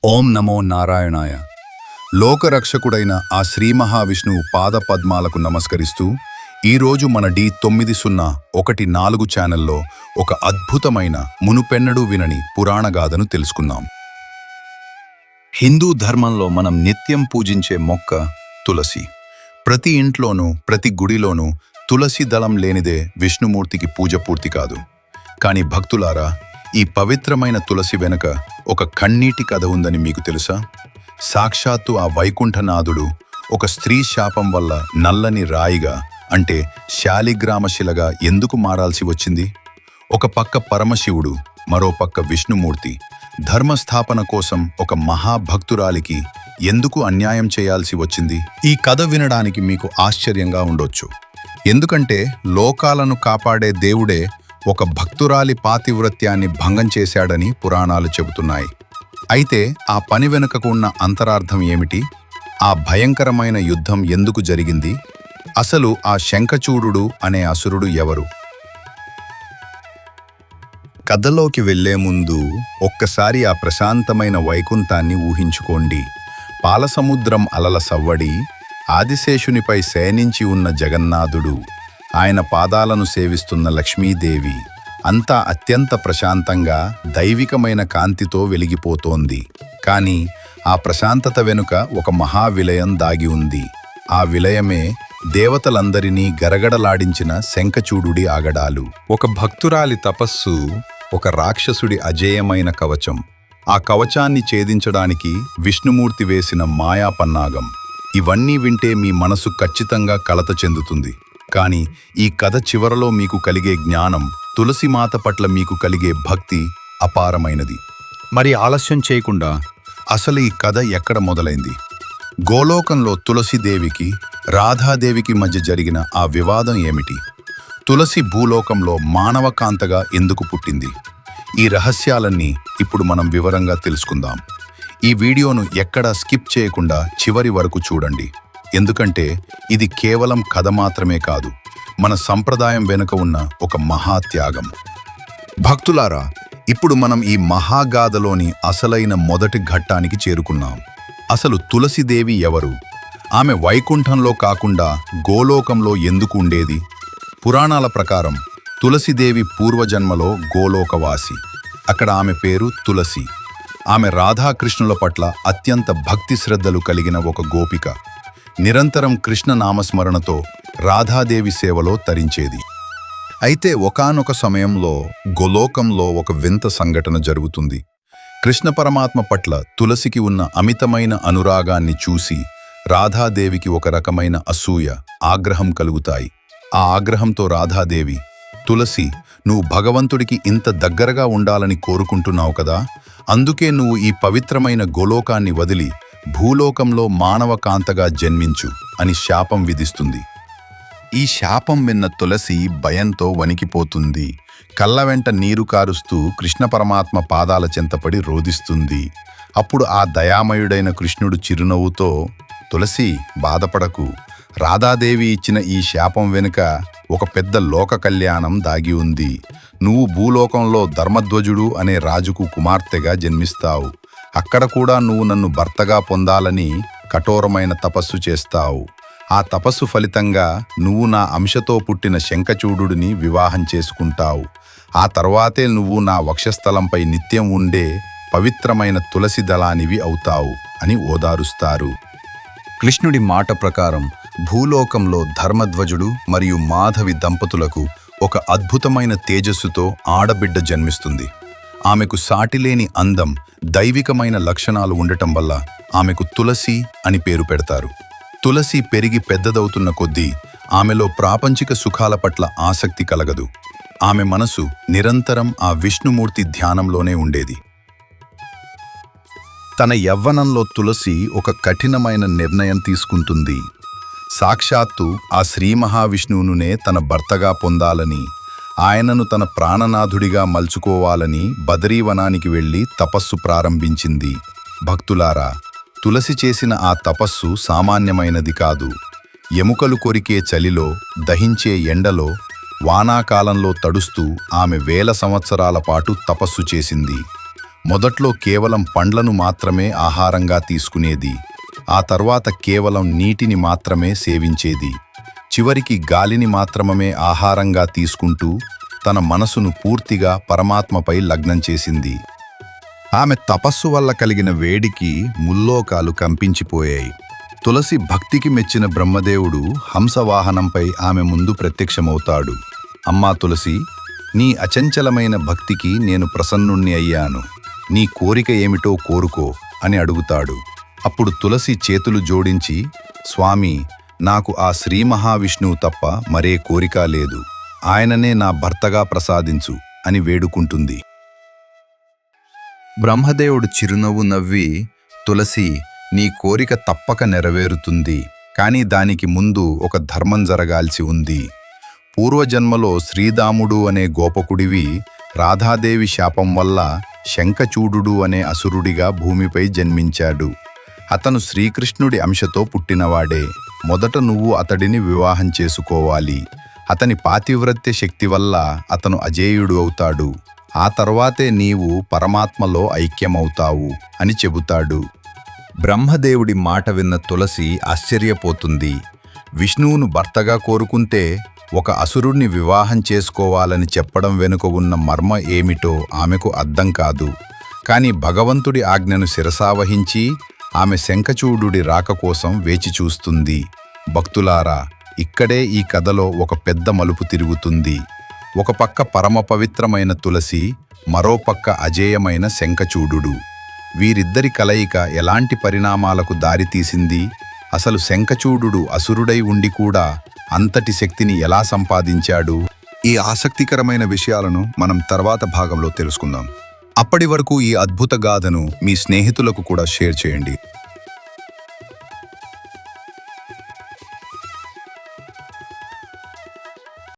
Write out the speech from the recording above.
ఓం నమో నారాయణాయ. లోకరక్షకుడైన ఆ శ్రీ మహావిష్ణువు పాదపద్మాలకు నమస్కరిస్తూ ఈరోజు మన D9014 ఛానల్లో ఒక అద్భుతమైన మునుపెన్నడూ వినని పురాణగాథను తెలుసుకుందాం. హిందూ ధర్మంలో మనం నిత్యం పూజించే మొక్క తులసి. ప్రతి ఇంట్లోనూ ప్రతి గుడిలోనూ తులసి దళం లేనిదే విష్ణుమూర్తికి పూజ పూర్తి కాదు. కానీ భక్తులారా, ఈ పవిత్రమైన తులసి వెనుక ఒక కన్నీటి కథ ఉందని మీకు తెలుసా? సాక్షాత్తు ఆ వైకుంఠనాథుడు ఒక స్త్రీ శాపం వల్ల నల్లని రాయిగా, అంటే శాలిగ్రామశిలగా ఎందుకు మారాల్సి వచ్చింది? ఒక పక్క పరమశివుడు, మరో పక్క విష్ణుమూర్తి ధర్మస్థాపన కోసం ఒక మహాభక్తురాలికి ఎందుకు అన్యాయం చేయాల్సి వచ్చింది? ఈ కథ వినడానికి మీకు ఆశ్చర్యంగా ఉండొచ్చు. ఎందుకంటే లోకాలను కాపాడే దేవుడే ఒక భక్తురాలి పాతివ్రత్యాన్ని భంగం చేశాడని పురాణాలు చెబుతున్నాయి. అయితే ఆ పని వెనుకకు ఉన్న అంతరార్థం ఏమిటి? ఆ భయంకరమైన యుద్ధం ఎందుకు జరిగింది? అసలు ఆ శంఖచూడుడు అనే అసురుడు ఎవరు? కథలోకి వెళ్లే ముందు ఒక్కసారి ఆ ప్రశాంతమైన వైకుంఠాన్ని ఊహించుకోండి. పాలసముద్రం అలల సవ్వడి, ఆదిశేషునిపై శయనించి ఉన్న జగన్నాథుడు, ఆయన పాదాలను సేవిస్తున్న లక్ష్మీదేవి, అంతా అత్యంత ప్రశాంతంగా దైవికమైన కాంతితో వెలిగిపోతోంది. కానీ ఆ ప్రశాంతత వెనుక ఒక మహావిలయం దాగి ఉంది. ఆ విలయమే దేవతలందరినీ గరగడలాడించిన శంఖచూడుడి ఆగడాలు. ఒక భక్తురాలి తపస్సు, ఒక రాక్షసుడి అజేయమైన కవచం. ఆ కవచాన్ని ఛేదించడానికి విష్ణుమూర్తి వేసిన మాయా పన్నాగం. ఇవన్నీ వింటే మీ మనసు ఖచ్చితంగా కలత చెందుతుంది. కానీ ఈ కథ చివరలో మీకు కలిగే జ్ఞానం, తులసిమాత పట్ల మీకు కలిగే భక్తి అపారమైనది. మరి ఆలస్యం చేయకుండా అసలు ఈ కథ ఎక్కడ మొదలైంది? గోలోకంలో తులసిదేవికి రాధాదేవికి మధ్య జరిగిన ఆ వివాదం ఏమిటి? తులసి భూలోకంలో మానవకాంతగా ఎందుకు పుట్టింది? ఈ రహస్యాలన్నీ ఇప్పుడు మనం వివరంగా తెలుసుకుందాం. ఈ వీడియోను ఎక్కడా స్కిప్ చేయకుండా చివరి వరకు చూడండి. ఎందుకంటే ఇది కేవలం కథ మాత్రమే కాదు, మన సంప్రదాయం వెనుక ఉన్న ఒక మహాత్యాగం. భక్తులారా, ఇప్పుడు మనం ఈ మహాగాథలోని అసలైన మొదటి ఘట్టానికి చేరుకున్నాం. అసలు తులసిదేవి ఎవరు? ఆమె వైకుంఠంలో కాకుండా గోలోకంలో ఎందుకు ఉండేది? పురాణాల ప్రకారం తులసిదేవి పూర్వజన్మలో గోలోకవాసి. అక్కడ ఆమె పేరు తులసి. ఆమె రాధాకృష్ణుల పట్ల అత్యంత భక్తి శ్రద్ధలు కలిగిన ఒక గోపిక. నిరంతరం కృష్ణ నామస్మరణతో రాధాదేవి సేవలో తరించేది. అయితే ఒకానొక సమయంలో గోలోకంలో ఒక వింత సంఘటన జరుగుతుంది. కృష్ణ పరమాత్మ పట్ల తులసికి ఉన్న అమితమైన అనురాగాన్ని చూసి రాధాదేవికి ఒక రకమైన అసూయ, ఆగ్రహం కలుగుతాయి. ఆ ఆగ్రహంతో రాధాదేవి, తులసి, నువ్వు భగవంతుడికి ఇంత దగ్గరగా ఉండాలని కోరుకుంటున్నావు కదా, అందుకే నువ్వు ఈ పవిత్రమైన గోలోకాన్ని వదిలి భూలోకంలో మానవకాంతగా జన్మించు అని శాపం విధిస్తుంది. ఈ శాపం విన్న తులసి భయంతో వణికిపోతుంది. కళ్ళ వెంట నీరు కారుస్తూ కృష్ణ పరమాత్మ పాదాల చెంతపడి రోదిస్తుంది. అప్పుడు ఆ దయామయుడైన కృష్ణుడు చిరునవ్వుతో, తులసి, బాధపడకు. రాధాదేవి ఇచ్చిన ఈ శాపం వెనుక ఒక పెద్ద లోక కళ్యాణం దాగి ఉంది. నువ్వు భూలోకంలో ధర్మధ్వజుడు అనే రాజుకు కుమార్తెగా జన్మిస్తావు. అక్కడ కూడా నువ్వు నన్ను భర్తగా పొందాలని కఠోరమైన తపస్సు చేస్తావు. ఆ తపస్సు ఫలితంగా నువ్వు నా అంశతో పుట్టిన శంఖచూడుని వివాహం చేసుకుంటావు. ఆ తర్వాతే నువ్వు నా వక్షస్థలంపై నిత్యం ఉండే పవిత్రమైన తులసి దళానివి అవుతావు అని ఓదారుస్తారు. కృష్ణుడి మాట ప్రకారం భూలోకంలో ధర్మధ్వజుడు మరియు మాధవి దంపతులకు ఒక అద్భుతమైన తేజస్సుతో ఆడబిడ్డ జన్మిస్తుంది. ఆమెకు సాటిలేని అందం, దైవికమైన లక్షణాలు ఉండటం వల్ల ఆమెకు తులసి అని పేరు పెడతారు. తులసి పెరిగి పెద్దదవుతున్న కొద్దీ ఆమెలో ప్రాపంచిక సుఖాల పట్ల ఆసక్తి కలగదు. ఆమె మనసు నిరంతరం ఆ విష్ణుమూర్తి ధ్యానంలోనే ఉండేది. తన యవ్వనంలో తులసి ఒక కఠినమైన నిర్ణయం తీసుకుంటుంది. సాక్షాత్తు ఆ శ్రీ మహావిష్ణువునే తన భర్తగా పొందాలని, ఆయనను తన ప్రాణనాథుడిగా మలుచుకోవాలని బదరీవనానికి వెళ్లి తపస్సు ప్రారంభించింది. భక్తులారా, తులసి చేసిన ఆ తపస్సు సామాన్యమైనది కాదు. ఎముకలు కొరికే చలిలో, దహించే ఎండలో, వానాకాలంలో తడుస్తూ ఆమె వేల సంవత్సరాల పాటు తపస్సు చేసింది. మొదట్లో కేవలం పండ్లను మాత్రమే ఆహారంగా తీసుకునేది. ఆ తర్వాత కేవలం నీటిని మాత్రమే సేవించేది. చివరికి గాలిని మాత్రమే ఆహారంగా తీసుకుంటూ తన మనసును పూర్తిగా పరమాత్మపై లగ్నం చేసింది. ఆమె తపస్సు వల్ల కలిగిన వేడికి ముల్లోకాలు కంపించిపోయాయి. తులసి భక్తికి మెచ్చిన బ్రహ్మదేవుడు హంసవాహనంపై ఆమె ముందు ప్రత్యక్షమవుతాడు. అమ్మా తులసి, నీ అచంచలమైన భక్తికి నేను ప్రసన్నుణ్ణి అయ్యాను. నీ కోరిక ఏమిటో కోరుకో అని అడుగుతాడు. అప్పుడు తులసి చేతులు జోడించి, స్వామి, నాకు ఆ శ్రీ మహావిష్ణువు తప్ప మరే కోరిక లేదు. ఆయననే నా భర్తగా ప్రసాదించు అని వేడుకుంటుంది. బ్రహ్మదేవుడు చిరునవ్వు నవ్వి, తులసి, నీ కోరిక తప్పక నెరవేరుతుంది. కానీ దానికి ముందు ఒక ధర్మం జరగాల్సి ఉంది. పూర్వజన్మలో శ్రీదాముడు అనే గోపకుడివి రాధాదేవి శాపం వల్ల శంఖచూడు అనే అసురుడిగా భూమిపై జన్మించాడు. అతను శ్రీకృష్ణుడి అంశతో పుట్టినవాడే. మొదట నువ్వు అతడిని వివాహం చేసుకోవాలి. అతని పాతివ్రత్య శక్తి వల్ల అతను అజేయుడు అవుతాడు. ఆ తర్వాతే నీవు పరమాత్మలో ఐక్యమవుతావు అని చెబుతాడు. బ్రహ్మదేవుడి మాట విన్న తులసి ఆశ్చర్యపోతుంది. విష్ణువును భర్తగా కోరుకుంటే ఒక అసురుణ్ణి వివాహం చేసుకోవాలని చెప్పడం వెనుక ఉన్న మర్మ ఏమిటో ఆమెకు అర్థం కాదు. కాని భగవంతుడి ఆజ్ఞను శిరసావహించి ఆమె శంఖచూడుడి రాక కోసం వేచి చూస్తుంది. భక్తులారా, ఇక్కడే ఈ కథలో ఒక పెద్ద మలుపు తిరుగుతుంది. ఒక పక్క పరమ పవిత్రమైన తులసి, మరోపక్క అజేయమైన శంఖచూడు. వీరిద్దరి కలయిక ఎలాంటి పరిణామాలకు దారితీసింది? అసలు శంఖచూడు అసురుడై ఉండి కూడా అంతటి శక్తిని ఎలా సంపాదించాడు? ఈ ఆసక్తికరమైన విషయాలను మనం తర్వాత భాగంలో తెలుసుకుందాం. అప్పటి వరకు ఈ అద్భుత గాథను మీ స్నేహితులకు కూడా షేర్ చేయండి.